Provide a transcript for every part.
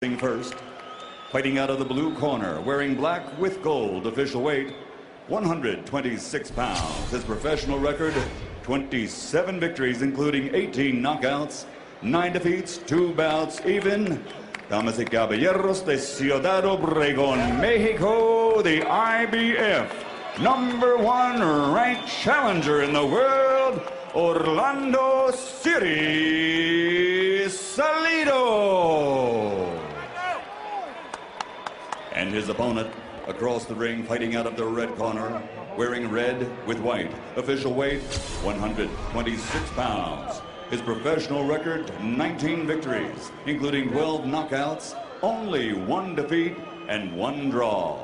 First, fighting out of the blue corner, wearing black with gold, official weight 126 pounds. His professional record, 27 victories, including 18 knockouts, 9 defeats, 2 bouts even. Damas y caballeros de Ciudad Obregón, Mexico, the IBF #1 ranked challenger in the world, Orlando City Salido. And his opponent across the ring, fighting out of the red corner, wearing red with white, official weight 126 pounds. His professional record, 19 victories, including 12 knockouts, only 1 defeat and 1 draw.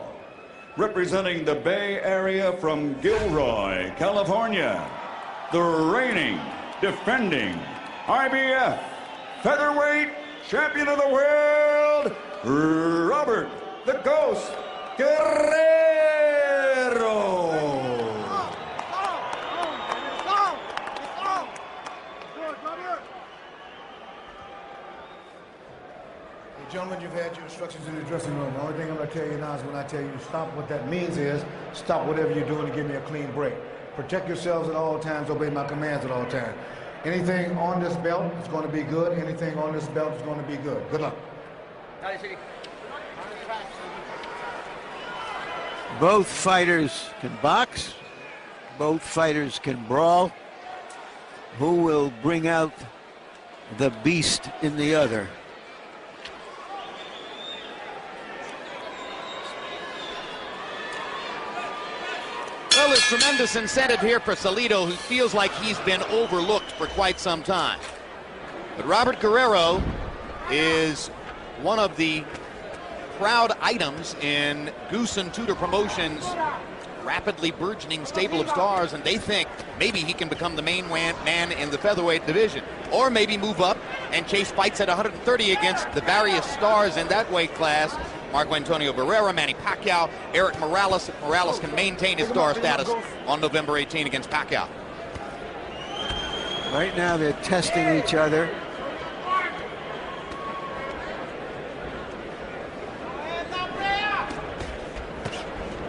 Representing the Bay Area from Gilroy, California, the reigning, defending IBF Featherweight Champion of the World, Robert the Ghost Guerrero. Gentlemen, you've had your instructions in the dressing room. The only thing I'm going to tell you now is when I tell you to stop, what that means is stop whatever you're doing and give me a clean break. Protect yourselves at all times, obey my commands at all times. Anything on this belt is going to be good. Anything on this belt is going to be good. Good luck. Both fighters can box. Both fighters can brawl. Who will bring out the beast in the other? Well, there's tremendous incentive here for Salido, who feels like he's been overlooked for quite some time. But Robert Guerrero is one of the proud items in Goose and Tudor Promotions' rapidly burgeoning stable of stars, and they think maybe he can become the main man in the featherweight division, or maybe move up and chase fights at 130 against the various stars in that weight class. Marco Antonio Barrera, Manny Pacquiao, Eric Morales, if Morales can maintain his star status on November 18 against Pacquiao. Right now they're testing each other.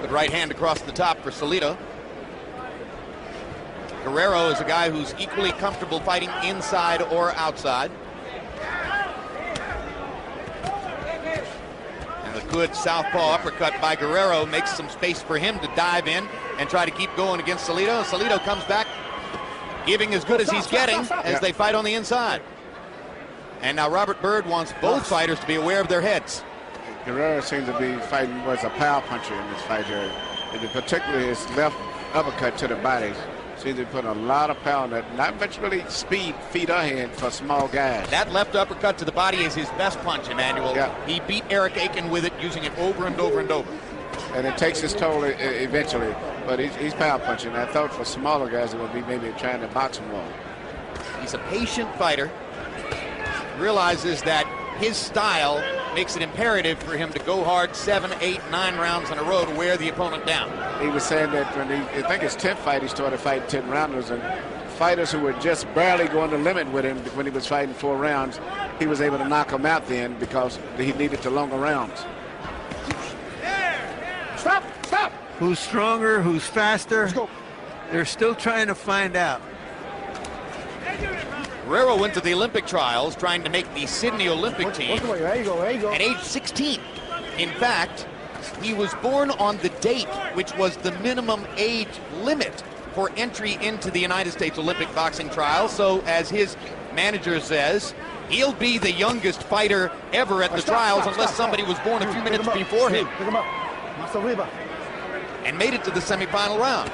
Good right hand across the top for Salido. Guerrero is a guy who's equally comfortable fighting inside or outside. And a good southpaw uppercut by Guerrero makes some space for him to dive in and try to keep going against Salido. Salido comes back, giving as good as he's getting as they fight on the inside. And now Robert Byrd wants both fighters to be aware of their heads. Guerrero seems to be fighting was a power puncher in this fight here. And particularly his left uppercut to the body seems to be putting a lot of power on that. Not much really speed, feet or hand for small guys. That left uppercut to the body is his best punch, Emmanuel. Yeah. He beat Eric Aiken with it, using it over and over and over. And it takes his toll eventually. But he's power punching. I thought for smaller guys it would be maybe trying to box him more. He's a patient fighter. Realizes that his style makes it imperative for him to go hard 7, 8, 9 rounds in a row to wear the opponent down. He was saying that when I think his 10th fight, he started fighting 10 rounders, and fighters who were just barely going the limit with him when he was fighting 4 rounds, he was able to knock them out then because he needed the longer rounds. Stop! Stop! Who's stronger? Who's faster? They're still trying to find out. Guerrero went to the Olympic trials trying to make the Sydney Olympic team There you go. There you go. at age 16. In fact, he was born on the date which was the minimum age limit for entry into the United States Olympic boxing trials. So as his manager says, he'll be the youngest fighter ever at the trials unless somebody was born a few minutes before him and made it to the semifinal round.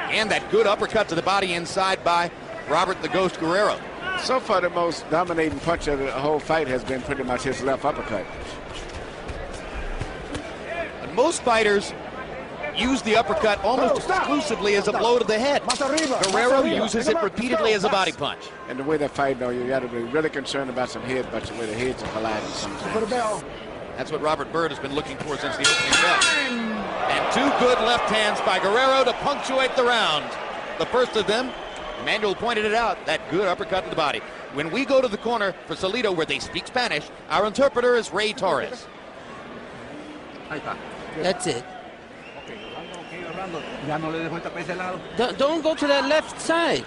And that good uppercut to the body inside by Robert the Ghost Guerrero. So far, the most dominating punch of the whole fight has been pretty much his left uppercut. But most fighters use the uppercut almost exclusively as a blow to the head. Guerrero uses it repeatedly as a body punch. And the way they fight, though, you got to be really concerned about some head butts where the heads are colliding sometimes. That's what Robert Byrd has been looking for since the opening bell. And 2 good left hands by Guerrero to punctuate the round. The first of them, Emmanuel pointed it out, that good uppercut to the body. When we go to the corner for Salido, where they speak Spanish, our interpreter is Ray Torres. That's it. Don't go to that left side.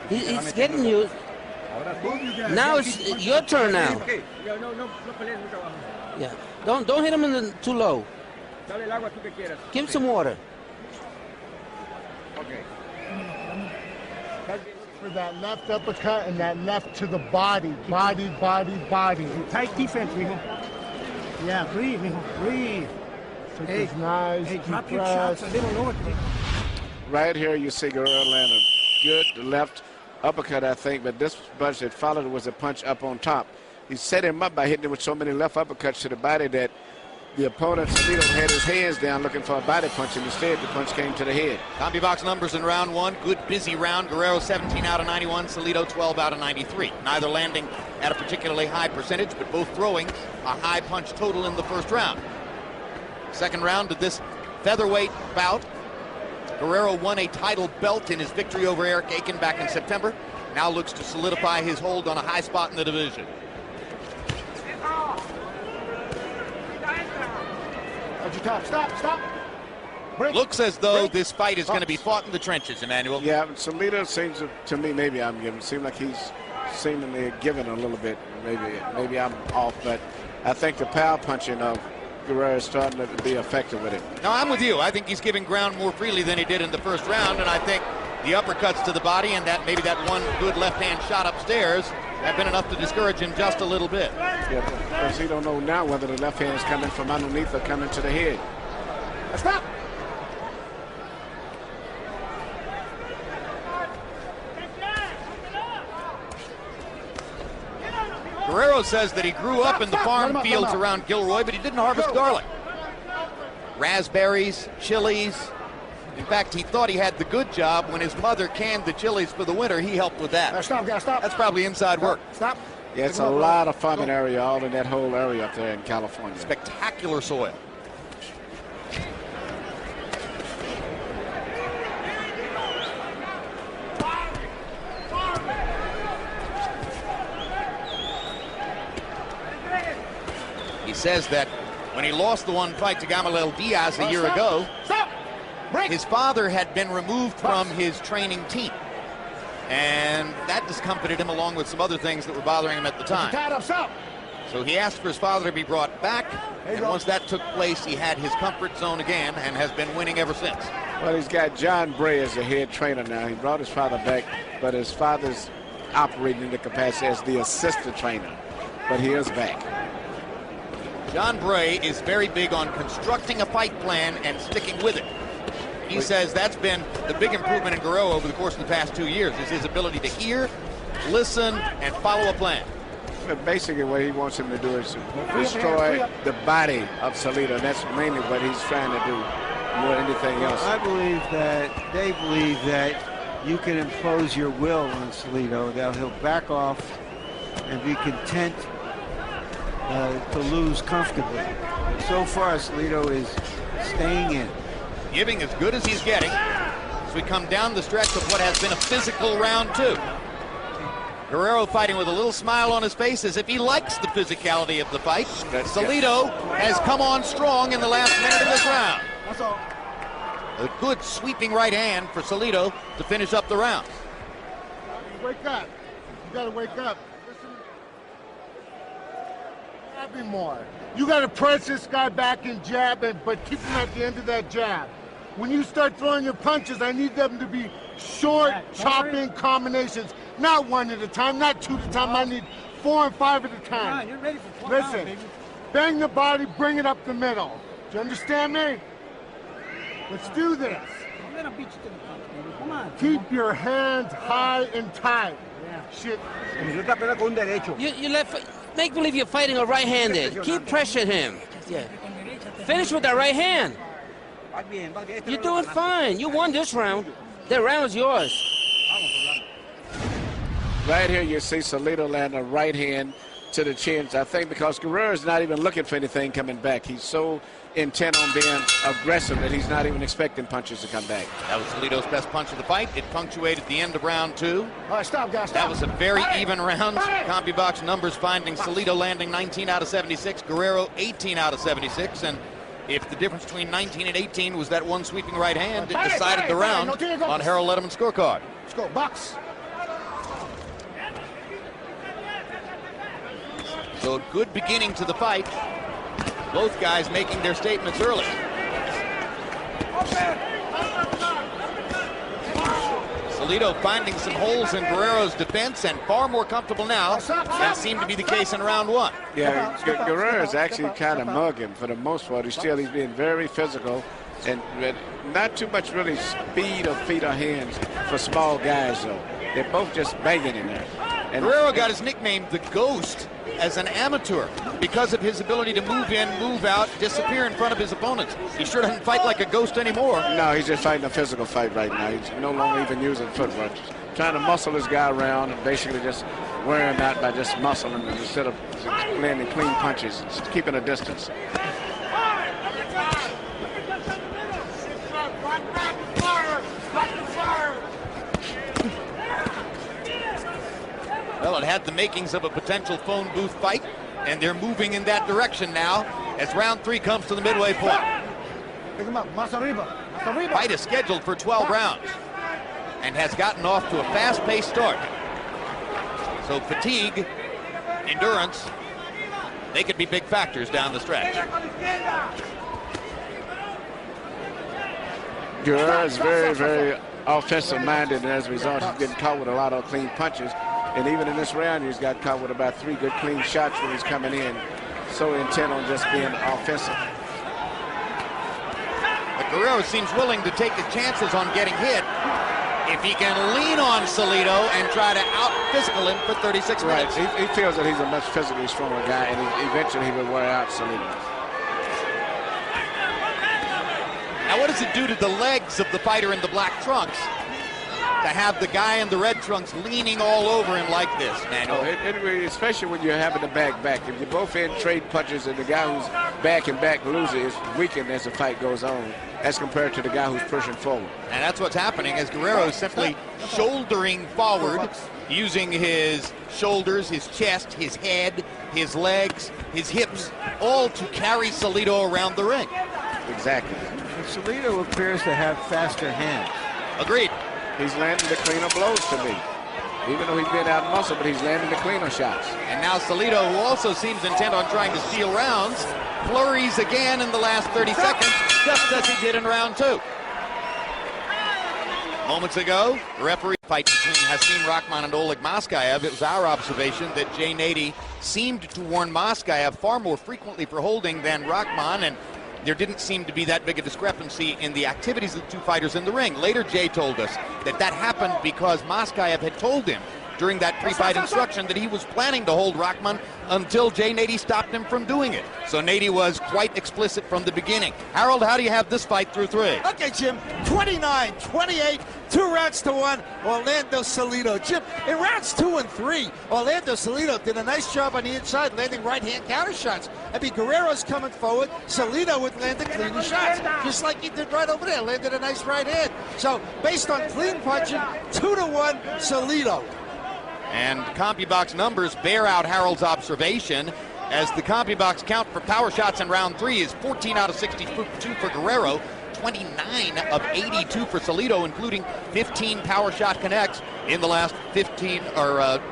He's getting you. Now it's your turn now. Yeah. Don't hit him too low. Give him some water. For that left uppercut and that left to the body. Body. Tight defense, mijo. Yeah, breathe, mijo. Breathe. Hey, nice. Hey, drop your chops a little lower. Right here, you see Guerrero land a good left uppercut, I think, but this punch that followed was a punch up on top. He set him up by hitting him with so many left uppercuts to the body that the opponent, Salido, had his hands down looking for a body punch, and instead the punch came to the head. CompuBox numbers in round one. Good, busy round. Guerrero 17 out of 91, Salido 12 out of 93. Neither landing at a particularly high percentage, but both throwing a high punch total in the first round. Second round of this featherweight bout. Guerrero won a title belt in his victory over Eric Aiken back in September. Now looks to solidify his hold on a high spot in the division. Stop. Break. Looks as though this fight is going to be fought in the trenches, Emmanuel. Yeah, Salido seems to me, maybe I'm giving, seems like he's seemingly giving a little bit. Maybe I'm off, but I think the power punching of Guerrero is starting to be effective with it. No, I'm with you. I think he's giving ground more freely than he did in the first round, and I think the uppercuts to the body and that maybe that one good left-hand shot upstairs have been enough to discourage him just a little bit. Yeah, because he don't know now whether the left hand is coming from underneath or coming to the head. Stop. Guerrero says that he grew up in the farm fields around Gilroy, but he didn't harvest garlic. Raspberries, chilies. In fact, he thought he had the good job when his mother canned the chilies for the winter. He helped with that. Stop. That's probably inside work. Stop. Yeah, it's a lot of farming area, all in that whole area up there in California. Spectacular soil. He says that when he lost the one fight to Gamaliel Diaz a year ago, his father had been removed from his training team. And that discomfited him along with some other things that were bothering him at the time. So he asked for his father to be brought back, and once that took place, he had his comfort zone again and has been winning ever since. Well, he's got John Bray as the head trainer now. He brought his father back, but his father's operating in the capacity as the assistant trainer. But he is back. John Bray is very big on constructing a fight plan and sticking with it. He says that's been the big improvement in Guerrero over the course of the past 2 years, is his ability to hear, listen, and follow a plan. But basically what he wants him to do is destroy the body of Salido. That's mainly what he's trying to do more than anything else. I believe that they believe that you can impose your will on Salido, that he'll back off and be content to lose comfortably. So far, Salido is staying in. Giving as good as he's getting as we come down the stretch of what has been a physical round two. Guerrero fighting with a little smile on his face as if he likes the physicality of the fight. Salido has come on strong in the last minute of this round. That's all. A good sweeping right hand for Salido to finish up the round. Wake up. You gotta wake up. Listen. Jab him more. You gotta press this guy back and jab him, but keep him at the end of that jab. When you start throwing your punches, I need them to be short, chopping combinations. Not one at a time, not two at a time. I need 4 and 5 at a time. You're ready for 12 Listen, rounds, baby. bang the body, bring it up the middle. Do you understand me? Let's do this. I'm gonna beat you to the punch, baby. Come on. Keep your hands high and tight. Yeah. Shit. You make believe you're fighting a right-handed. Keep pressuring him. Yeah. Finish with that right hand. You're doing fine. You won this round. The round's yours. Right here you see Salido land a right hand to the chin. I think because Guerrero is not even looking for anything coming back. He's so intent on being aggressive that he's not even expecting punches to come back. That was Salido's best punch of the fight. It punctuated the end of round 2. All right, stop, guys. Stop. That was a very even round. CompuBox numbers finding Salido landing 19 out of 76, Guerrero 18 out of 76, and if the difference between 19 and 18 was that one sweeping right hand, it decided the round on Harold Letterman's scorecard. Let's go, box. So a good beginning to the fight. Both guys making their statements early. Salido finding some holes in Guerrero's defense and far more comfortable now than seemed to be the case in round 1. Yeah, Guerrero's actually kind of mugging for the most part. He's being very physical and not too much really speed of feet or hands for small guys, though. They're both just banging in there. And Guerrero got his nickname the Ghost as an amateur because of his ability to move in, move out, disappear in front of his opponents. He sure doesn't fight like a ghost anymore. No, he's just fighting a physical fight right now. He's no longer even using footwork. Just trying to muscle his guy around and basically just wear him out by just muscling him instead of landing clean punches, just keeping a distance. Well, it had the makings of a potential phone booth fight, and they're moving in that direction now as round 3 comes to the midway point. Pick him up. Mas arriba. Fight is scheduled for 12 rounds and has gotten off to a fast-paced start. So fatigue, endurance, they could be big factors down the stretch. Guerrero is very, very offensive-minded, and as a result, he's getting caught with a lot of clean punches. And even in this round, he's got caught with about 3 good clean shots when he's coming in. So intent on just being offensive. But Guerrero seems willing to take his chances on getting hit if he can lean on Salido and try to out-physical him for 36 minutes. Right. He feels that he's a much physically stronger guy, and eventually he will wear out Salido. Now, what does it do to the legs of the fighter in the black trunks to have the guy in the red trunks leaning all over him like this, Manuel? Especially when you're having to back. If you're both in trade punches and the guy who's back loses, weakened as the fight goes on, as compared to the guy who's pushing forward. And that's what's happening as Guerrero is simply shouldering forward, using his shoulders, his chest, his head, his legs, his hips, all to carry Salido around the ring. Exactly. Salido appears to have faster hands. Agreed. He's landing the cleaner blows to me. Even though he's been out muscle, but he's landing the cleaner shots. And now Salido, who also seems intent on trying to steal rounds, flurries again in the last 30 seconds, just as he did in round 2. Moments ago, the referee fight between Hasim Rahman and Oleg Moskaev. It was our observation that Jay Nady seemed to warn Moskaev far more frequently for holding than Rahman, and there didn't seem to be that big a discrepancy in the activities of the two fighters in the ring. Later, Jay told us that that happened because Moskaev had told him during that pre-fight instruction that he was planning to hold Rahman until Jay Nady stopped him from doing it. So Nady was quite explicit from the beginning. Harold, how do you have this fight through 3? Okay, Jim, 29-28, 2 rounds to 1, Orlando Salido. Jim, in rounds 2 and 3, Orlando Salido did a nice job on the inside, landing right-hand counter shots. I mean, Guerrero's coming forward, Salido would land the clean shots, just like he did right over there, landed a nice right hand. So, based on clean punching, 2-1 Salido. And CompuBox numbers bear out Harold's observation, as the CompuBox count for power shots in round 3 is 14 out of 62 for Guerrero, 29 of 82 for Salido, including 15 power shot connects in the last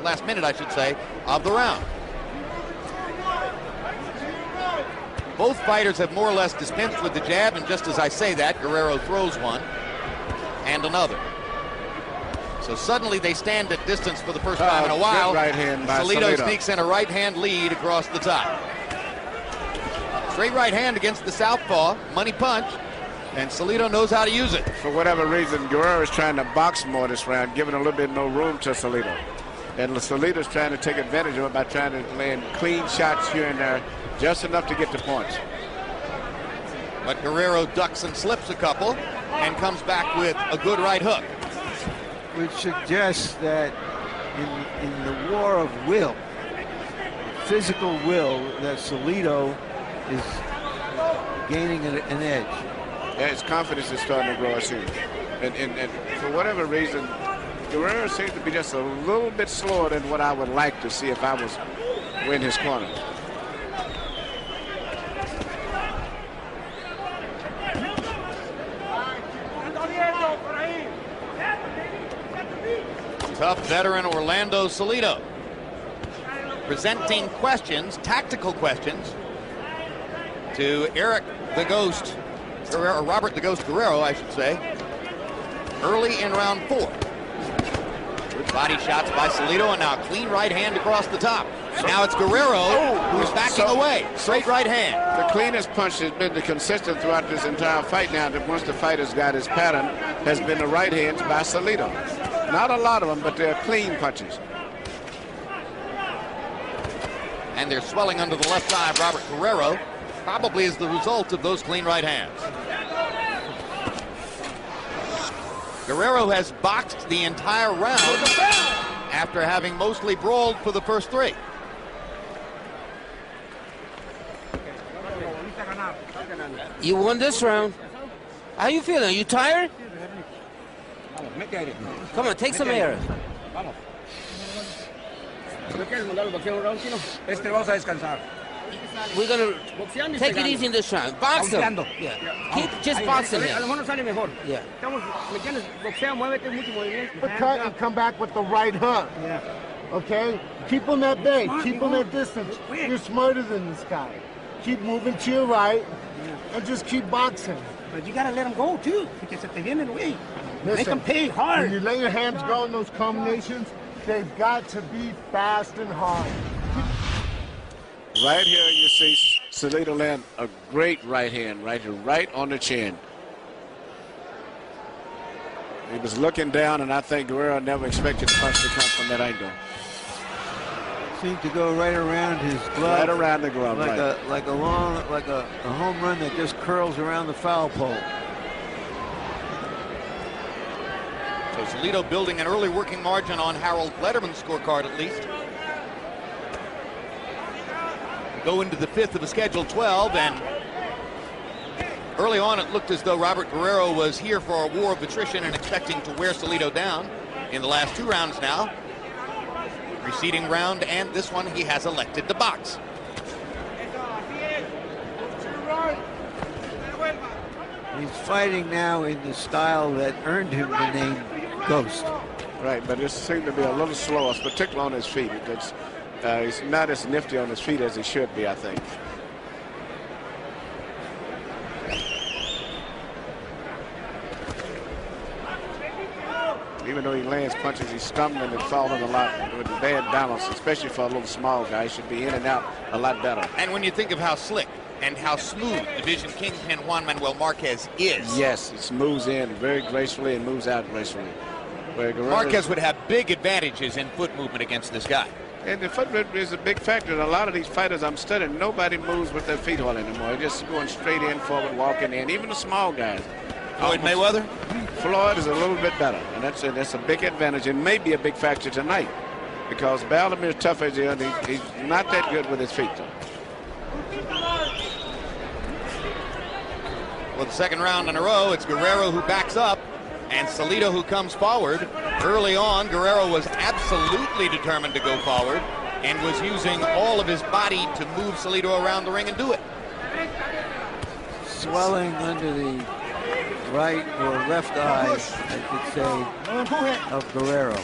last minute, I should say, of the round. Both fighters have more or less dispensed with the jab, and just as I say that, Guerrero throws one and another. So suddenly they stand at distance for the first time in a while. Right hand by Salido sneaks in a right hand lead across the top. Straight right hand against the southpaw, money punch, and Salido knows how to use it. For whatever reason, Guerrero is trying to box more this round, giving a little bit more room to Salido. And Salido's trying to take advantage of it by trying to land clean shots here and there, just enough to get the points. But Guerrero ducks and slips a couple and comes back with a good right hook. Which suggests that in the war of will, physical will, that Salido is gaining an edge. Yeah, his confidence is starting to grow, I see. And for whatever reason, Guerrero seems to be just a little bit slower than what I would like to see if I was in his corner. Tough veteran Orlando Salido presenting questions, tactical questions, to Eric the Ghost, or Robert the Ghost Guerrero, I should say, early in round 4. Good body shots by Salido, and now a clean right hand across the top. And now it's Guerrero who's backing away. Straight right hand. The cleanest punch has been the consistent throughout this entire fight now, that once the fighter's got his pattern, has been the right hands by Salido. Not a lot of them, but they're clean punches. And they're swelling under the left eye of Robert Guerrero, probably as the result of those clean right hands. Guerrero has boxed the entire round after having mostly brawled for the first 3. You won this round. How you feeling? Are you tired? Come on, take some air. We're gonna take it easy in this round. Box him. Yeah. Keep just boxing him. Yeah. Cut and come back with the right hook. Okay? Keep him at bay. Keep him at distance. You're smarter than this guy. Keep moving to your right and just keep boxing. But you gotta let him go too, because se te viene el güey. Listen, make him pay hard. When you let your hands go in those combinations, they've got to be fast and hard. Right here you see Salido land a great right hand right here, right on the chin. He was looking down, and I think Guerrero never expected the punch to come from that angle. Seemed to go right around his glove. Right around the glove, like right. a home run that just curls around the foul pole. So Salido building an early working margin on Harold Letterman's scorecard, at least. Go into the 5th of the scheduled 12, and early on it looked as though Robert Guerrero was here for a war of attrition and expecting to wear Salido down. In the last 2 rounds now, preceding round and this one, he has elected to box. He's fighting now in the style that earned him the name Ghost. Right, but it seemed to be a little slower, particularly on his feet. He's not as nifty on his feet as he should be, I think. Even though he lands punches, he's stumbling and falling a lot with bad balance, especially for a little small guy. He should be in and out a lot better. And when you think of how slick and how smooth Division Kingpin Juan Manuel Marquez is. Yes, he moves in very gracefully and moves out gracefully. Marquez would have big advantages in foot movement against this guy. And the foot movement is a big factor. And a lot of these fighters I'm studying, nobody moves with their feet on anymore. They're just going straight in, forward, walking in. Even the small guys. Floyd Mayweather? Floyd is a little bit better, and that's a big advantage, and maybe a big factor tonight, because Baldomir, tough as he is, he's not that good with his feet, though. Well, the second round in a row, it's Guerrero who backs up, and Salido who comes forward. Early on, Guerrero was absolutely determined to go forward and was using all of his body to move Salido around the ring and do it. Swelling under the right or left eye, I could say, of Guerrero.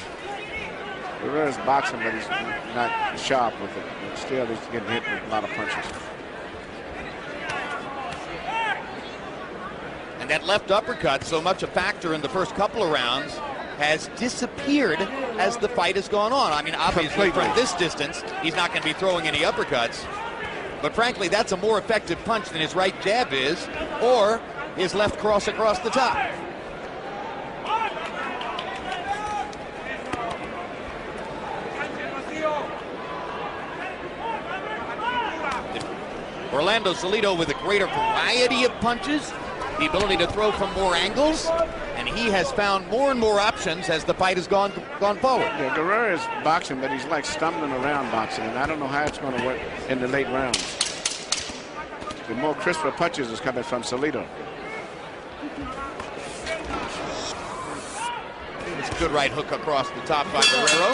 Guerrero's boxing, but he's not sharp with it. But still, he's getting hit with a lot of punches. And that left uppercut, so much a factor in the first couple of rounds, has disappeared as the fight has gone on. I mean, obviously, from this distance, he's not going to be throwing any uppercuts. But frankly, that's a more effective punch than his right jab is, or his left cross across the top. Orlando Salido with a greater variety of punches, the ability to throw from more angles, and he has found more and more options as the fight has gone forward. Yeah, Guerrero is boxing, but he's like stumbling around boxing, and I don't know how it's going to work in the late rounds. the more crisper punches is coming from Salido. It's a good right hook across the top by Guerrero.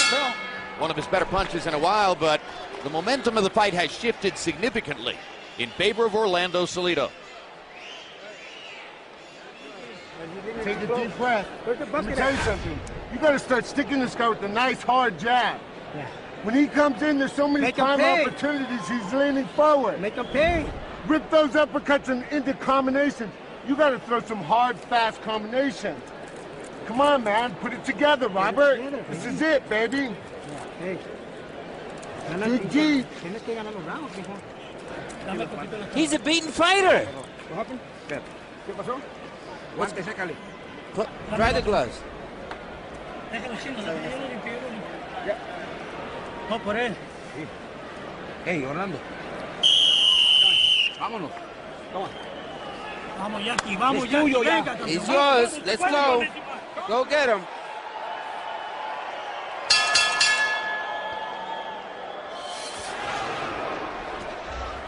One of his better punches in a while, but the momentum of the fight has shifted significantly in favor of Orlando Salido. Take a deep breath. Let me tell you something. You got to start sticking this guy with a nice hard jab. Yeah. When he comes in, there's so many time opportunities. He's leaning forward. Make him pay. Rip those uppercuts into combinations. You got to throw some hard, fast combinations. Come on, man. Put it together, Robert. This is it, baby. Hey. Dig deep. He's a beaten fighter. Try the gloves. No, por él. Hey, Orlando. Vámonos. Toma. Vamos, Yankee. Vamos, Yankee. Venga, It's yours. Let's go. Go get him.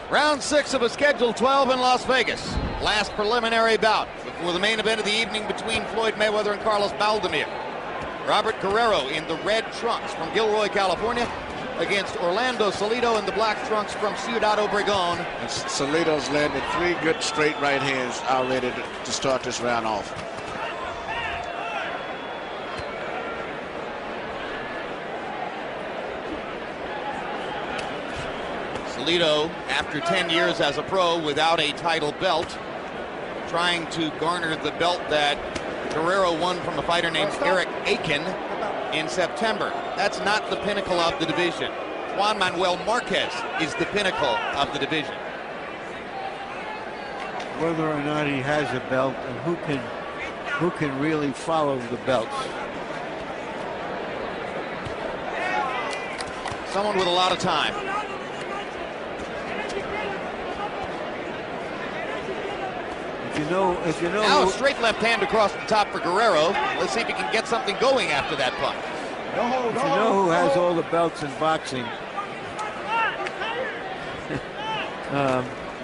Round 6 of a scheduled 12 in Las Vegas. Last preliminary bout before the main event of the evening between Floyd Mayweather and Carlos Baldomir. Robert Guerrero in the red trunks from Gilroy, California, against Orlando Salido in the black trunks from Ciudad Obregón. And Salido's landed 3 good straight right hands already to start this round off. Salido, after 10 years as a pro without a title belt, trying to garner the belt that Guerrero won from a fighter named Eric Aiken in September. That's not the pinnacle of the division. Juan Manuel Marquez is the pinnacle of the division. Whether or not he has a belt and who can really follow the belts. Someone with a lot of time. If you know. Now a straight left hand across the top for Guerrero. Let's see if he can get something going after that punch. If you know who has all the belts in boxing,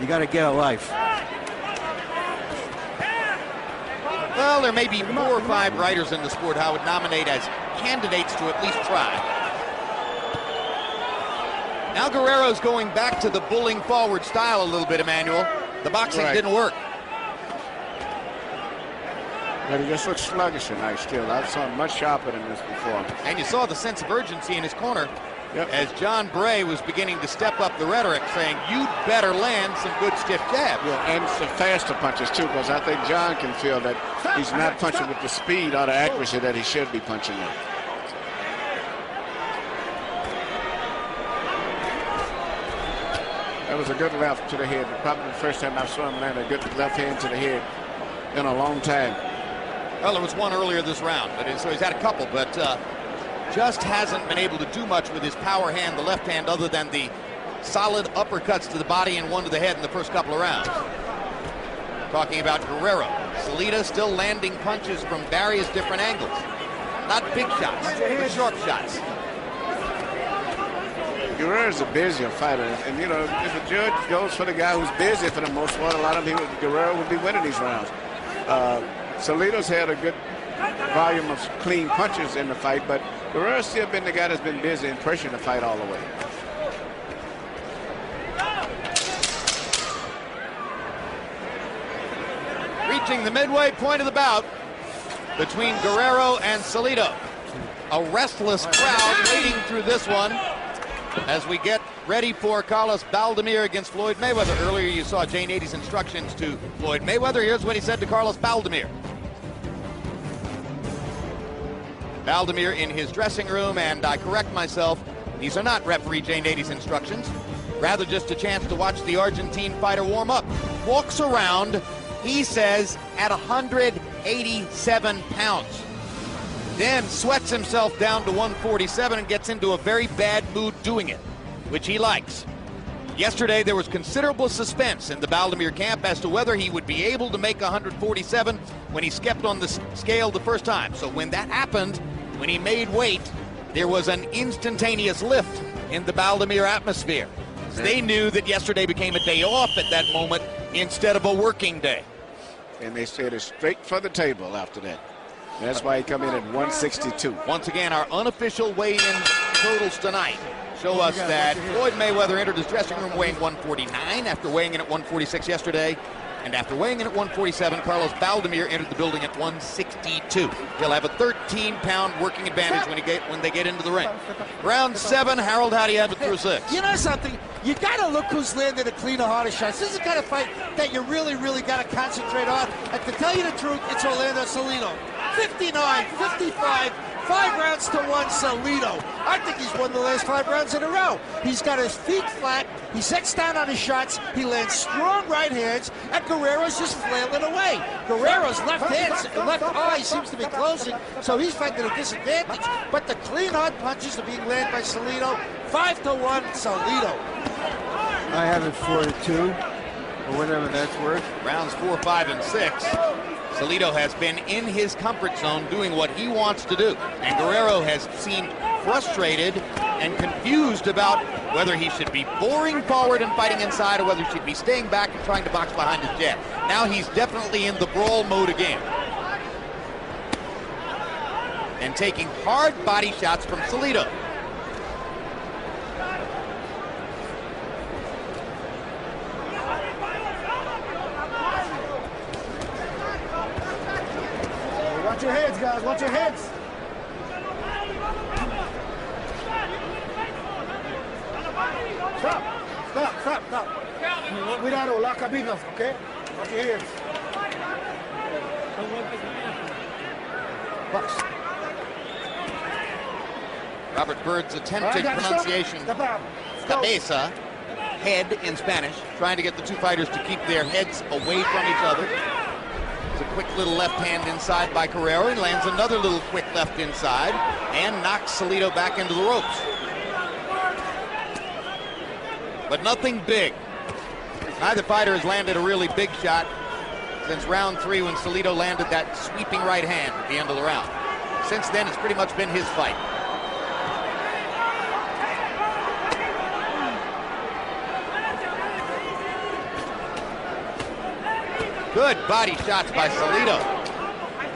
you got to get a life. Well, there may be 4 or 5 writers in the sport I would nominate as candidates to at least try. Now Guerrero's going back to the bullying forward style a little bit, Emmanuel. The boxing didn't work. But he just looks sluggish tonight still. I saw him much sharper than this before. And you saw the sense of urgency in his corner as John Bray was beginning to step up the rhetoric, saying, you'd better land some good stiff jabs. Yeah, and some faster punches, too, because I think John can feel that he's not punching with the speed or the accuracy that he should be punching in. That was a good left to the head. Probably the first time I saw him land a good left hand to the head in a long time. Well, there was one earlier this round, so he's had a couple, but just hasn't been able to do much with his power hand, the left hand, other than the solid uppercuts to the body and one to the head in the first couple of rounds. Talking about Guerrero. Salido still landing punches from various different angles. Not big shots, but sharp shots. Guerrero's a busier fighter, and you know, if a judge goes for the guy who's busy for the most part, a lot of people, Guerrero would be winning these rounds. Salido's had a good volume of clean punches in the fight, but Guerrero's still been the guy that's been busy and pressuring the fight all the way. Reaching the midway point of the bout between Guerrero and Salido. A restless crowd waiting through this one as we get ready for Carlos Baldomir against Floyd Mayweather. Earlier you saw Jane 80's instructions to Floyd Mayweather. Here's what he said to Carlos Baldomir. Baldomir in his dressing room, and I correct myself, these are not referee Jane 80's instructions, rather just a chance to watch the Argentine fighter warm up. Walks around, he says, at 187 pounds. Then sweats himself down to 147 and gets into a very bad mood doing it, which he likes. Yesterday, there was considerable suspense in the Baldomir camp as to whether he would be able to make 147 when he stepped on the scale the first time. So when that happened, when he made weight, there was an instantaneous lift in the Baldomir atmosphere. fans. They knew that yesterday became a day off at that moment instead of a working day. And they said it's straight for the table after that. That's why he come in at 162. Once again, our unofficial weigh-in totals tonight show us that Floyd Mayweather entered his dressing room weighing 149 after weighing in at 146 yesterday. And after weighing in at 147, Carlos Baldomir entered the building at 162. He'll have a 13-pound working advantage when they get into the ring. Round 7, Harold, how do you have it through 6? You know something? You got to look who's landed a cleaner, harder shots. This is the kind of fight that you really, really got to concentrate on. And to tell you the truth, it's Orlando Salido. 59, 55, 5 rounds to 1, Salido. I think he's won the last 5 rounds in a row. He's got his feet flat. He sets down on his shots. He lands strong right hands, and Guerrero's just flailing away. Guerrero's left eye seems to be closing, so he's fighting at a disadvantage. But the clean, hard punches are being landed by Salido. 5 to 1, Salido. I have it 4 to 2, or whatever that's worth. Rounds 4, 5, and 6. Salido has been in his comfort zone doing what he wants to do. And Guerrero has seemed frustrated and confused about whether he should be boring forward and fighting inside or whether he should be staying back and trying to box behind his jab. Now he's definitely in the brawl mode again. And taking hard body shots from Salido. Watch your heads, guys. Watch your heads. Stop. Cuidado, las cabinas, okay? Watch your heads. Box. Robert Byrd's attempted pronunciation, cabeza, head in Spanish, trying to get the two fighters to keep their heads away from each other. It's a quick little left hand inside by Guerrero. He lands another little quick left inside and knocks Salido back into the ropes. But nothing big. Neither fighter has landed a really big shot since round 3 when Salido landed that sweeping right hand at the end of the round. Since then, it's pretty much been his fight. Good body shots by Salido.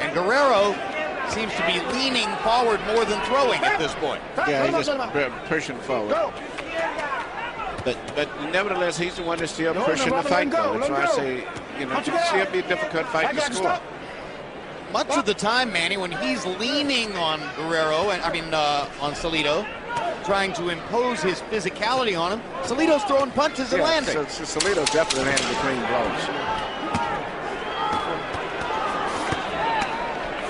And Guerrero seems to be leaning forward more than throwing at this point. Yeah, he's just pushing forward. But nevertheless, he's the one that's still pushing the fight, though. That's why I say, it's still be a difficult fight to score. Much of the time, Manny, when he's leaning on Guerrero, on Salido, trying to impose his physicality on him, Salido's throwing punches and landing. So Salido's definitely landing the clean blows.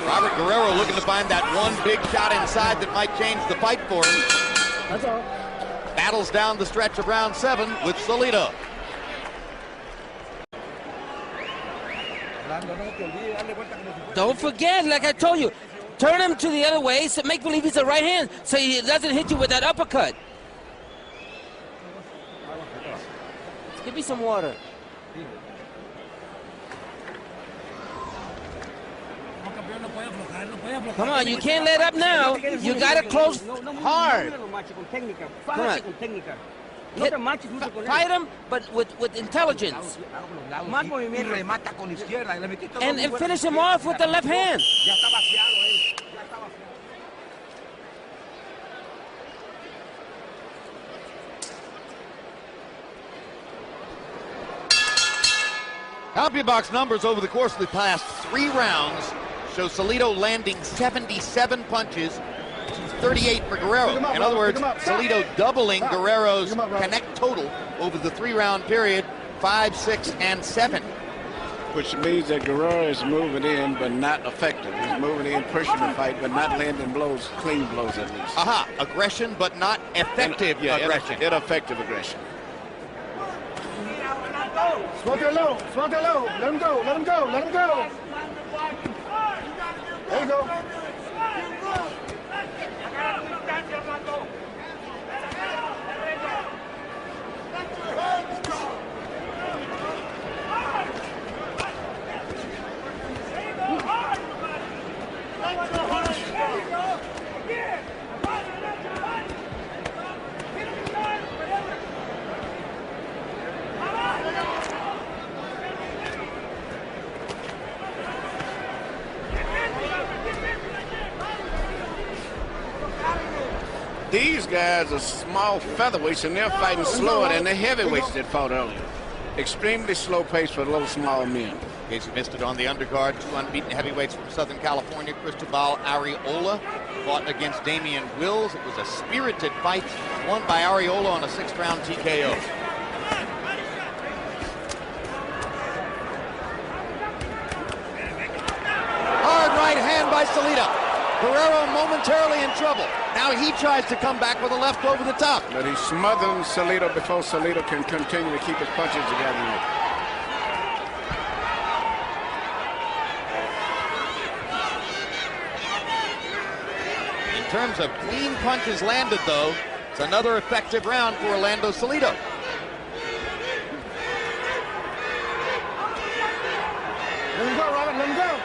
Robert Guerrero looking to find that one big shot inside that might change the fight for him. That's all. Battles down the stretch of round 7 with Salido. Don't forget, like I told you, turn him to the other way, so make believe he's a right hand, so he doesn't hit you with that uppercut. Give me some water. Come on, you can't let up now. You got to close hard. Come on. Fight him, but with intelligence. And finish him off with the left hand. CompuBox numbers over the course of the past 3 rounds show Salido landing 77 punches to 38 for Guerrero. In other words, Salido doubling Guerrero's connect total over the 3-round period, 5, 6, and 7. Which means that Guerrero is moving in, but not effective. He's moving in, pushing the fight, but not landing blows, clean blows at least. Aha, aggression, but not effective aggression. Ineffective aggression. Smoke it low. Let him go. There you go. These guys are small featherweights, and they're fighting slower than the heavyweights that fought earlier. Extremely slow pace for little small men. In case you missed it on the undercard, 2 unbeaten heavyweights from Southern California, Cristobal Arreola fought against Damian Wills. It was a spirited fight, won by Arreola on a 6th-round TKO. Hard right hand by Salido. Guerrero momentarily in trouble. Now he tries to come back with a left over the top. But he's smothering Salido before Salido can continue to keep his punches together. In terms of clean punches landed, though, it's another effective round for Orlando Salido. Let him go, Robert. Let him go.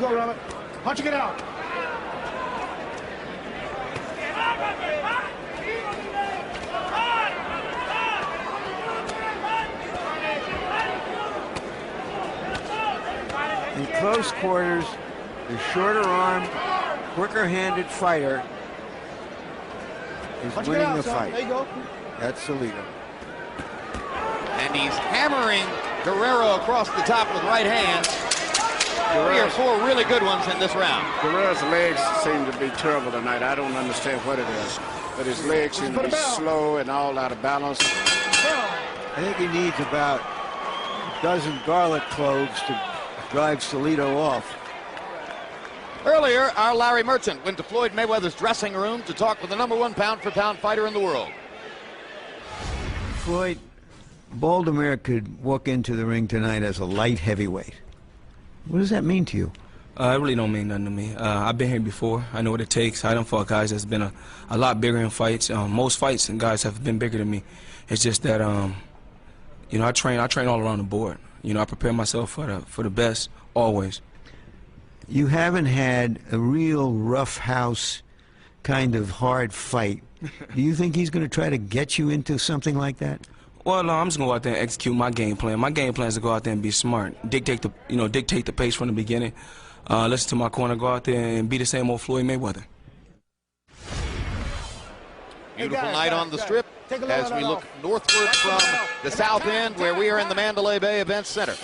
Go, Robert. Punch it out. In close quarters, the shorter armed, quicker handed fighter is winning the fight. There you go. That's Salido. And he's hammering Guerrero across the top with right hands. 3 or 4 really good ones in this round. Guerrero's legs seem to be terrible tonight. I don't understand what it is, but his legs seem to be slow and all out of balance. I think he needs about a dozen garlic cloves to drive Salido off. Earlier, our Larry Merchant went to Floyd Mayweather's dressing room to talk with the #1 pound-for-pound fighter in the world. Floyd, Baldomir could walk into the ring tonight as a light heavyweight. What does that mean to you? It really don't mean nothing to me. I've been here before. I know what it takes. I done fought guys that's been a lot bigger in fights. Most fights and guys have been bigger than me. It's just that, you know, I train all around the board. You know, I prepare myself for the best always. You haven't had a real rough house kind of hard fight. Do you think he's going to try to get you into something like that? Well, no, I'm just gonna go out there and execute my game plan. My game plan is to go out there and be smart, dictate the pace from the beginning. Listen to my corner, go out there and be the same old Floyd Mayweather. Beautiful night on the Strip as we look northward from the south end where we are in the Mandalay Bay Events Center.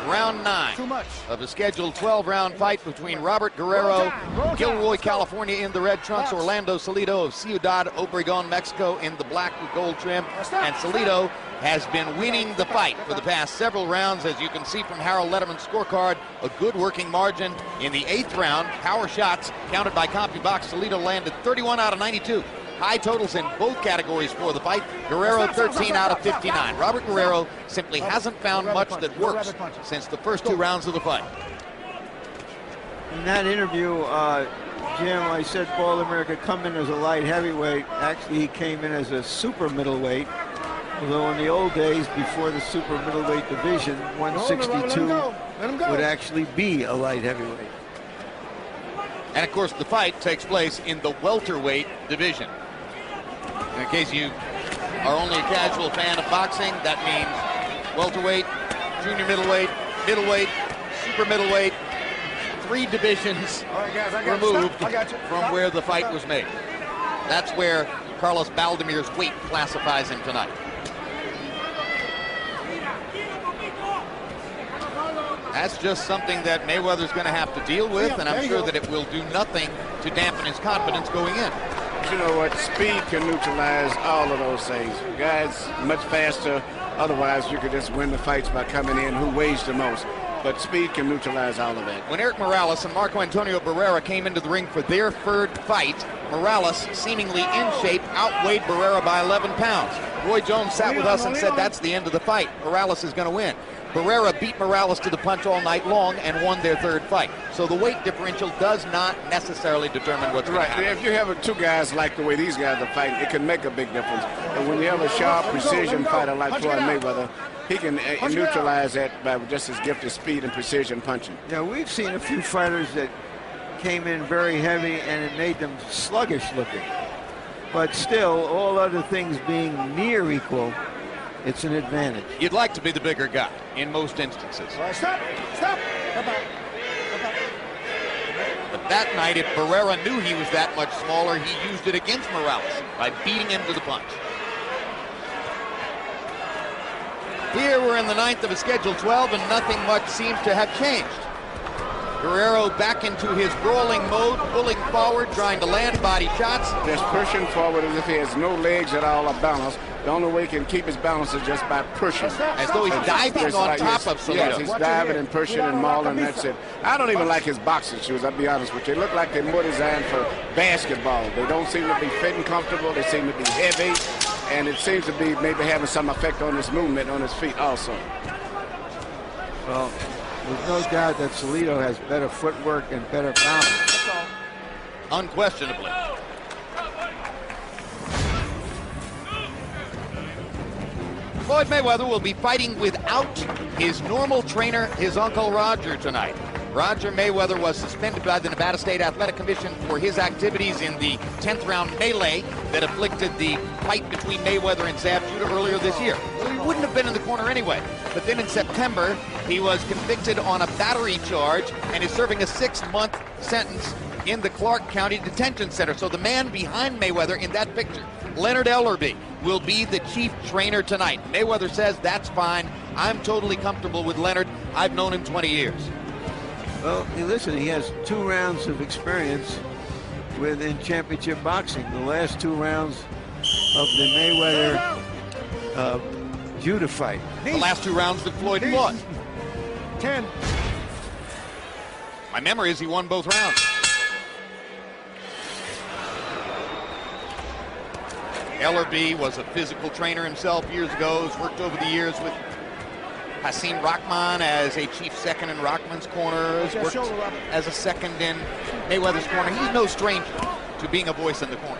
Round 9 of a scheduled 12-round fight between Robert Guerrero, Gilroy, California in the red trunks, Orlando Salido of Ciudad Obregón, Mexico in the black with gold trim. And Salido has been winning the fight for the past several rounds. As you can see from Harold Letterman's scorecard, a good working margin. In the 8th round, power shots counted by CompuBox, Salido landed 31 out of 92. High totals in both categories for the fight. Guerrero 13 out of 59. Robert Guerrero simply hasn't found much that works since the first 2 rounds of the fight. In that interview, Jim, I said Baldomir could come in as a light heavyweight. Actually, he came in as a super middleweight. Although in the old days, before the super middleweight division, 162 would actually be a light heavyweight. And of course, the fight takes place in the welterweight division. In case you are only a casual fan of boxing, that means welterweight, junior middleweight, middleweight, super middleweight, 3 divisions removed from where the fight was made. That's where Carlos Baldomir's weight classifies him tonight. That's just something that Mayweather's going to have to deal with, and I'm sure that it will do nothing to dampen his confidence going in. You know what? Speed can neutralize all of those things. Guys much faster. Otherwise, you could just win the fights by coming in who weighs the most. But speed can neutralize all of that. When Eric Morales and Marco Antonio Barrera came into the ring for their 3rd fight, Morales, seemingly in shape, outweighed Barrera by 11 pounds. Roy Jones sat with us and said that's the end of the fight. Morales is going to win. Barrera beat Morales to the punch all night long and won their 3rd fight. So the weight differential does not necessarily determine what's going to happen. If you have 2 guys like the way these guys are fighting, it can make a big difference. And when you have a sharp precision fighter like Floyd Mayweather, he can neutralize that by just his gift of speed and precision punching. Now, we've seen a few fighters that came in very heavy, and it made them sluggish looking. But still, all other things being near equal, it's an advantage. You'd like to be the bigger guy in most instances. Stop! Stop! But that night, if Guerrero knew he was that much smaller, he used it against Morales by beating him to the punch. Here we're in the 9th of a scheduled 12, and nothing much seems to have changed. Guerrero back into his brawling mode, pulling forward, trying to land body shots. Just pushing forward as if he has no legs at all or balance. The only way he can keep his balance is just by pushing. As though he's diving on top of Salido. Yes, he's diving and pushing and mauling, and that's it. I don't even like his boxing shoes, I'll be honest with you. They look like they're more designed for basketball. They don't seem to be fitting comfortable. They seem to be heavy, and it seems to be maybe having some effect on his movement on his feet also. Well, there's no doubt that Salido has better footwork and better balance. Unquestionably. Floyd Mayweather will be fighting without his normal trainer, his Uncle Roger, tonight. Roger Mayweather was suspended by the Nevada State Athletic Commission for his activities in the 10th round melee that afflicted the fight between Mayweather and Zab Judah earlier this year. So he wouldn't have been in the corner anyway. But then in September, he was convicted on a battery charge and is serving a 6-month sentence in the Clark County Detention Center. So the man behind Mayweather in that picture, Leonard Ellerbe, will be the chief trainer tonight. Mayweather says that's fine. I'm totally comfortable with Leonard. I've known him 20 years. Well, listen, he has 2 rounds of experience in championship boxing. The last 2 rounds of the Mayweather Judah fight. The last 2 rounds that Floyd fought. 10. My memory is he won both rounds. Ellerbe was a physical trainer himself years ago. Has worked over the years with Hasim Rahman as a chief second in Rahman's corner. Has worked as a second in Mayweather's corner. He's no stranger to being a voice in the corner.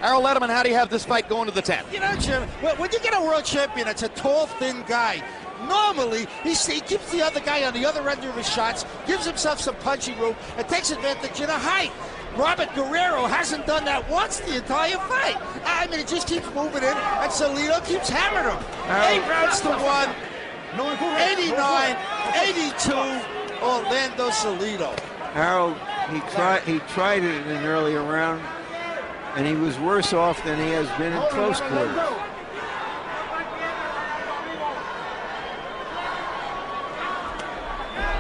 Harold Letterman, how do you have this fight going to the 10th? You know, Jim, when you get a world champion, it's a tall, thin guy. Normally, he keeps the other guy on the other end of his shots, gives himself some punching room, and takes advantage of the height. Robert Guerrero hasn't done that once the entire fight. I mean, it just keeps moving in, and Salido keeps hammering him. 8 rounds to 1, 89, 82, Orlando Salido. Harold, he tried it in an earlier round, and he was worse off than he has been in close quarters.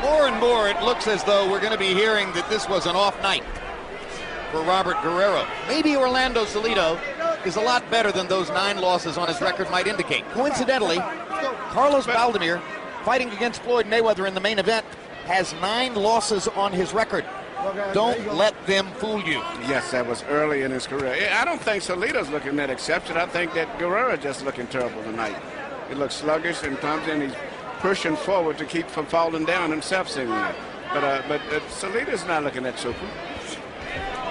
More and more, it looks as though we're going to be hearing that this was an off night for Robert Guerrero. Maybe Orlando Salido is a lot better than those 9 losses on his record might indicate. Coincidentally, Carlos Valdemir, fighting against Floyd Mayweather in the main event, has 9 losses on his record. Don't let them fool you. Yes, that was early in his career. I don't think Salido's looking that exception. I think that Guerrero just looking terrible tonight. He looks sluggish and comes in. He's pushing forward to keep from falling down himself, seemingly. But Salido's not looking that super.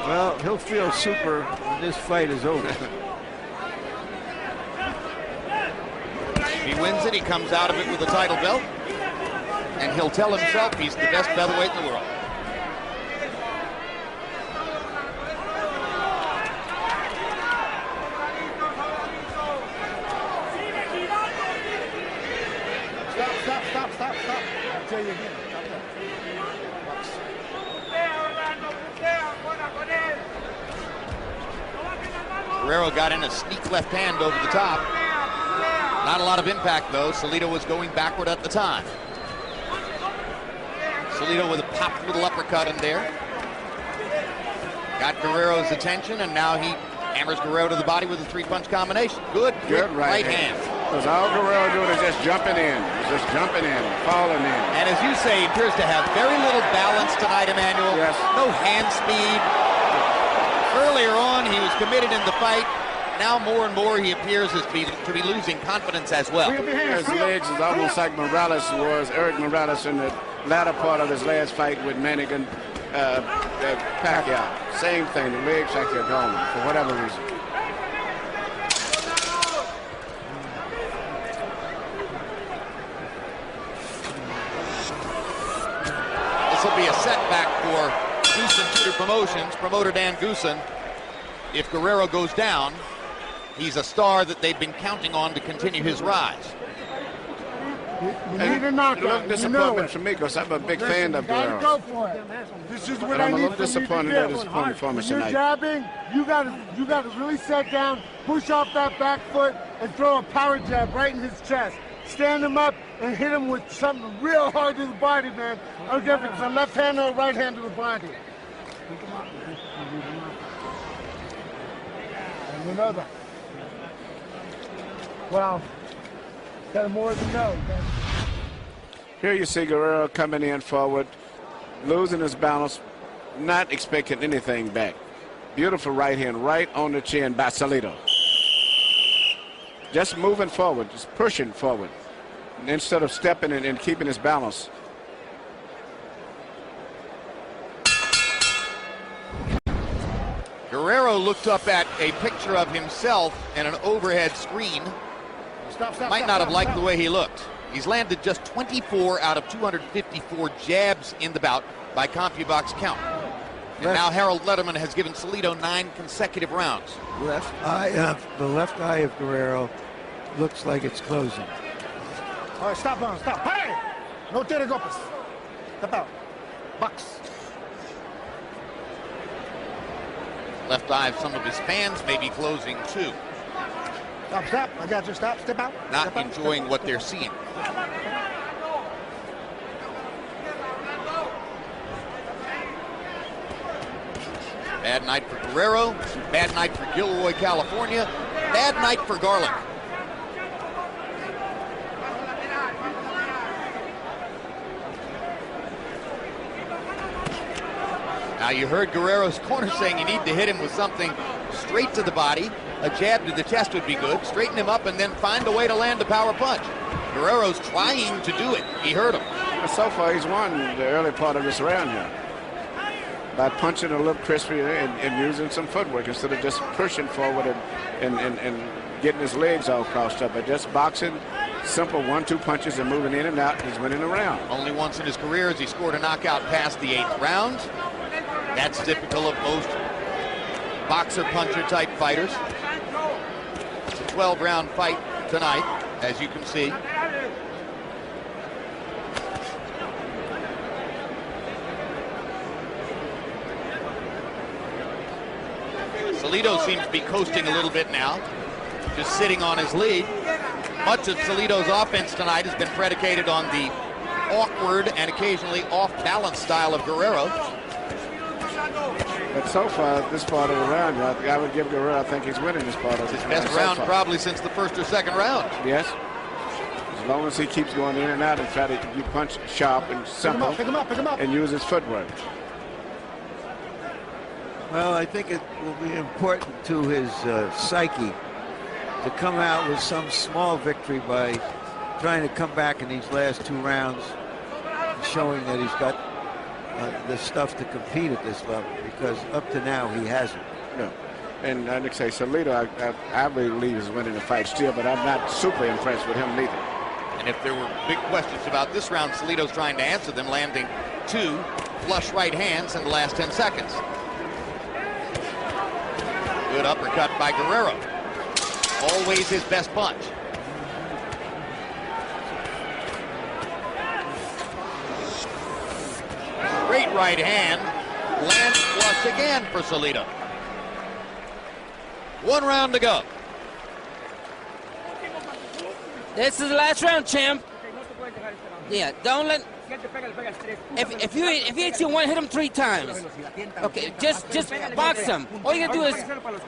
Well, he'll feel super when this fight is over. If he wins it, he comes out of it with a title belt, and he'll tell himself he's the best featherweight in the world. Stop. I'll tell you again. Guerrero got in a sneak left hand over the top. Not a lot of impact, though. Salido was going backward at the time. Salido with a popped little uppercut in there. Got Guerrero's attention, and now he hammers Guerrero to the body with a 3-punch combination. Good right hand. Because all Guerrero doing is just jumping in. He's just jumping in, falling in. And as you say, he appears to have very little balance tonight, Emmanuel. Yes. No hand speed. Earlier on, he was committed in the fight. Now more and more he appears to be losing confidence as well. His legs is almost like Morales was, Eric Morales, in the latter part of his last fight with Manigan Pacquiao. Same thing, the legs like they're gone for whatever reason. This will be a setback for Thunder Promotions, promoter Dan Goosen, if Guerrero goes down, he's a star that they've been counting on to continue his rise. You need a knockout. A little disappointment for me because I'm a big fan of Guerrero. Go for it. This is what But I I'm a need little from you to disappointed do. at his performance When you're tonight. jabbing, you gotta really set down, push off that back foot, and throw a power jab right in his chest. Stand him up and hit him with something real hard to the body, man. I don't care if it's a left hand or a right hand to the body. And another. Well, got more than no. Here you see Guerrero coming in forward, losing his balance, not expecting anything back. Beautiful right hand right on the chin by Salido. Just moving forward, just pushing forward, instead of stepping and keeping his balance. Guerrero looked up at a picture of himself in an overhead screen. Might not have liked the way he looked. He's landed just 24 out of 254 jabs in the bout by CompuBox count. And now Harold Letterman has given Salido 9 consecutive rounds. Left eye, the left eye of Guerrero looks like it's closing. All right, stop on, stop. Hey! No tire golpes. Step out. Box. Left eye of some of his fans may be closing too. Stop, stop. I got you. Stop, step out. Not Step out. enjoying what they're seeing. Bad night for Guerrero, bad night for Gilroy, California, bad night for Garlic. Now you heard Guerrero's corner saying you need to hit him with something straight to the body. A jab to the chest would be good. Straighten him up and then find a way to land a power punch. Guerrero's trying to do it. He hurt him. So far he's won the early part of this round here by punching a little crispier and using some footwork instead of just pushing forward and getting his legs all crossed up. But just boxing, simple 1-2 punches and moving in and out. He's winning the round. Only once in his career has he scored a knockout past the 8th round. That's typical of most boxer-puncher type fighters. It's a 12-round fight tonight, as you can see. Salido seems to be coasting a little bit now, just sitting on his lead. Much of Salido's offense tonight has been predicated on the awkward and occasionally off-balance style of Guerrero. But so far, this part of the round, I would give Guerrero, I think he's winning this part of It's his best round probably since the first or second round. Yes. As long as he keeps going in and out and try to punch sharp and simple Pick him up, pick him up. and use his footwork. Well, I think it will be important to his psyche to come out with some small victory by trying to come back in these last 2 rounds, showing that he's got the stuff to compete at this level, because up to now he hasn't. No. And like I say, Salido, I believe is winning the fight still, but I'm not super impressed with him neither. And if there were big questions about this round, Salido's trying to answer them, landing 2 flush right hands in the last 10 seconds. Good uppercut by Guerrero. Always his best punch. Great right hand. Lands flush again for Salido. 1 round to go. This is the last round, champ. Yeah, don't let. If he hits you one, hit him 3 times. Okay, just box him. All you gotta do is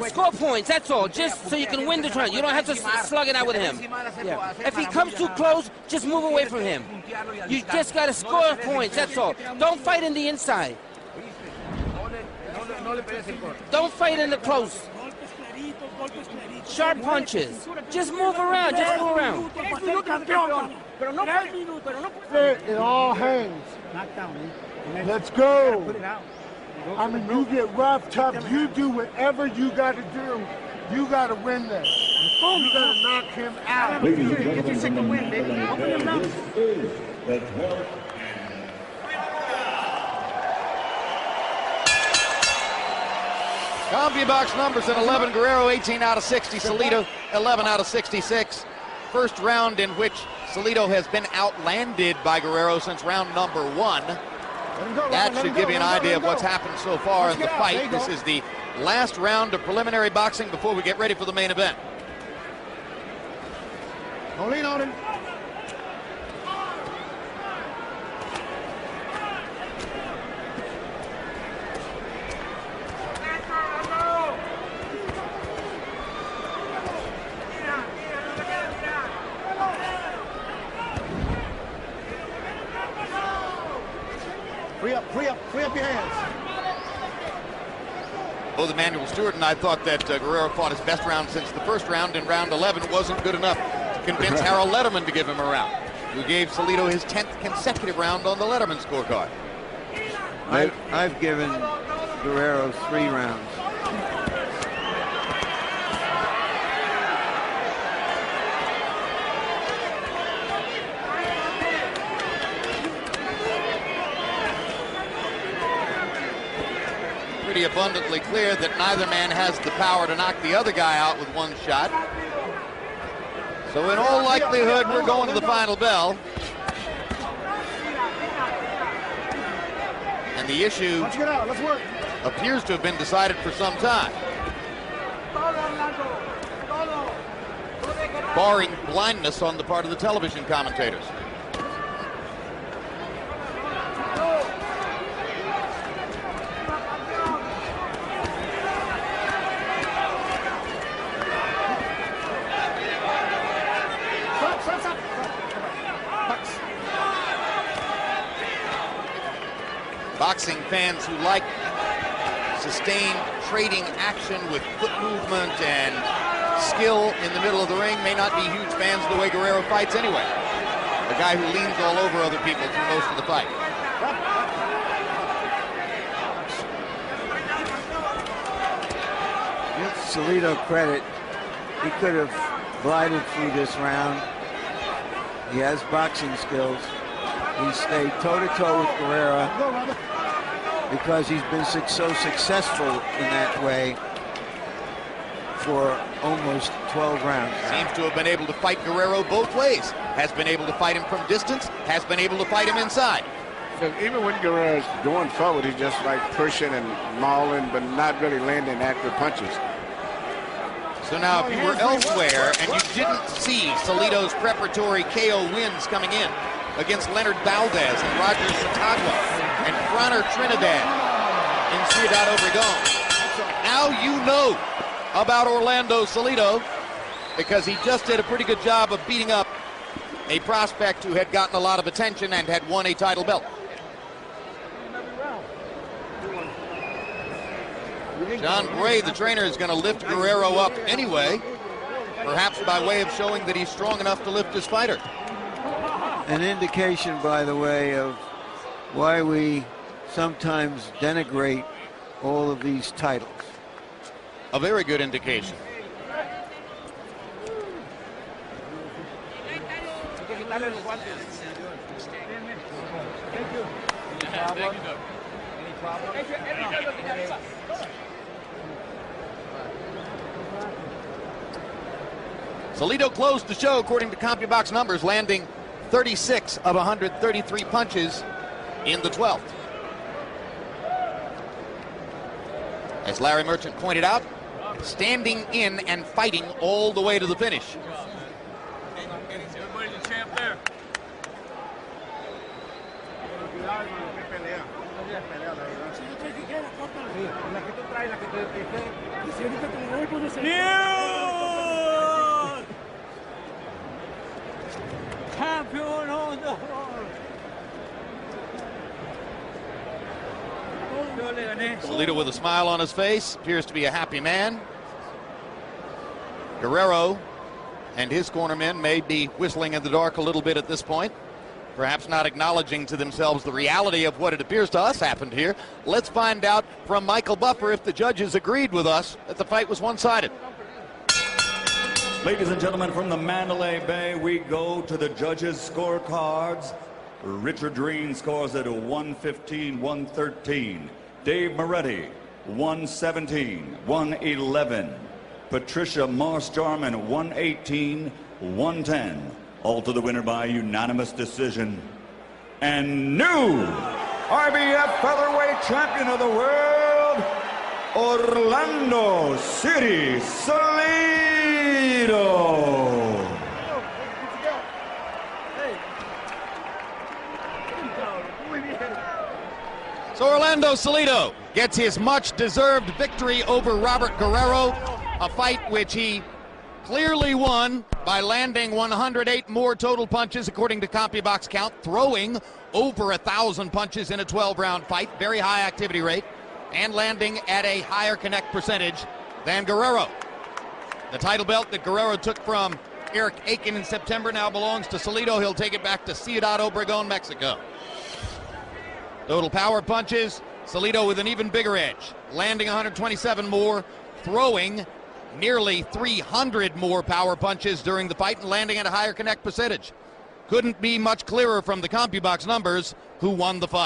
score points. That's all. Just so you can win the round. You don't have to slug it out with him. Yeah. If he comes too close, just move away from him. You just gotta score points. That's all. Don't fight in the inside. Don't fight in the close. Sharp punches. Just move around. Just move around. It all hangs. Let's go. I mean, you get rough, tough. You do whatever you got to do. You got to win this. You got to knock him out. Ladies and gentlemen, this is the 12th. CompuBox numbers at 11. Guerrero 18 out of 60. Salido 11 out of 66. First round in which Salido has been outlanded by Guerrero since round number 1. That should give you an idea of what's happened so far in the fight. This is the last round of preliminary boxing before we get ready for the main event. Don't lean on him. Free up your hands. Both Emmanuel Stewart and I thought that Guerrero fought his best round since the first round, and round 11 wasn't good enough to convince Harold Letterman to give him a round, who gave Salido his 10th consecutive round on the Letterman scorecard. I've given Guerrero 3 rounds. Pretty abundantly clear that neither man has the power to knock the other guy out with one shot. So in all likelihood, we're going to the final bell. And the issue appears to have been decided for some time, barring blindness on the part of the television commentators. Boxing fans who like sustained trading action with foot movement and skill in the middle of the ring may not be huge fans of the way Guerrero fights anyway. A guy who leans all over other people through most of the fight. Give Salido credit. He could have glided through this round. He has boxing skills. He stayed toe-to-toe with Guerrero because he's been so successful in that way for almost 12 rounds. Seems to have been able to fight Guerrero both ways. Has been able to fight him from distance, has been able to fight him inside. So even when Guerrero's going forward, he's just like pushing and mauling, but not really landing accurate punches. So now if you were elsewhere and you didn't see Salido's preparatory KO wins coming in against Leonard Valdez and Roger Satagua and Franer Trinidad in Ciudad Obregón, now you know about Orlando Salido, because he just did a pretty good job of beating up a prospect who had gotten a lot of attention and had won a title belt. John Bray, the trainer, is going to lift Guerrero up anyway, perhaps by way of showing that he's strong enough to lift his fighter. An indication, by the way, of why we sometimes denigrate all of these titles. A very good indication. Salido closed the show according to CompuBox numbers, landing 36 of 133 punches in the 12th. As Larry Merchant pointed out, standing in and fighting all the way to the finish. Everybody's a champ there. Champion on the floor. Salido with a smile on his face, appears to be a happy man. Guerrero and his cornermen may be whistling in the dark a little bit at this point, perhaps not acknowledging to themselves the reality of what it appears to us happened here. Let's find out from Michael Buffer if the judges agreed with us that the fight was one-sided. Ladies and gentlemen, from the Mandalay Bay, we go to the judges' scorecards. Richard Green scores at a 115-113. Dave Moretti 117, 111. Patricia Moss-Jarman, 118, 110. All to the winner by unanimous decision. And new IBF Featherweight Champion of the World, Orlando City Salido. So Orlando Salido gets his much-deserved victory over Robert Guerrero, a fight which he clearly won by landing 108 more total punches according to CompuBox count, throwing over 1,000 punches in a 12-round fight, very high activity rate, and landing at a higher connect percentage than Guerrero. The title belt that Guerrero took from Eric Aiken in September now belongs to Salido. He'll take it back to Ciudad Obregón, Mexico. Total power punches, Salido with an even bigger edge, landing 127 more, throwing nearly 300 more power punches during the fight and landing at a higher connect percentage. Couldn't be much clearer from the CompuBox numbers who won the fight.